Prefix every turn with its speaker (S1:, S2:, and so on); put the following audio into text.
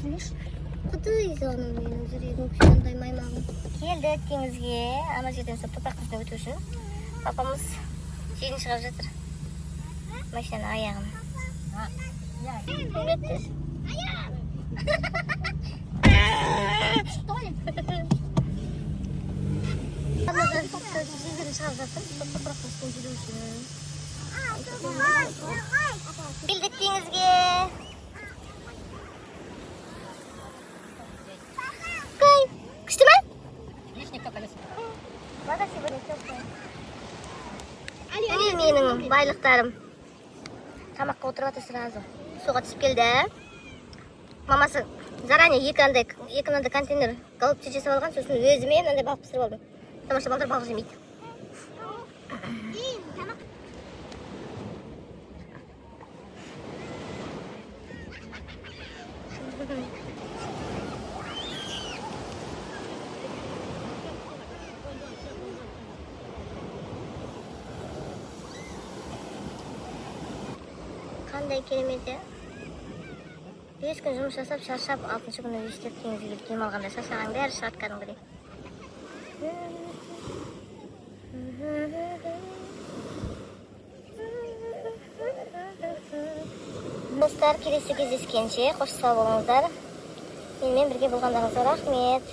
S1: Құдай жаным менің жүрегім күйандай маймағым. Келдік теңізге, ана жерден сол топырақ үстіне өту үшін. Папамыз жерін шығарып жатыр. Машинаның аяғын. Өттір. Жерін шығарып жатыр, топырақ үстіне жүру үшін. Келдік теңізге. Күшті ме? Вода сегодня теплая. Міне менің байлықтарым. Тамаққа отырып жатыр сразу. Суға түсіп келді. Мамасы заранее екі мынандай контейнер голубцы жасап алған, сосын өзіме мынандай балық пісіріп алдым. Тамаша балдар балық жемейді. Қандай керемет, е? 5 күн жұмыс жасап, шаршап, 6-шы күні үйістеп теңізге келіп кем алғанда шаршаған бәрі шығады кәдімгідей. Достар, келесі кездескенше қош сау болыңыздар. Менімен бірге болғандарыңызға рахмет.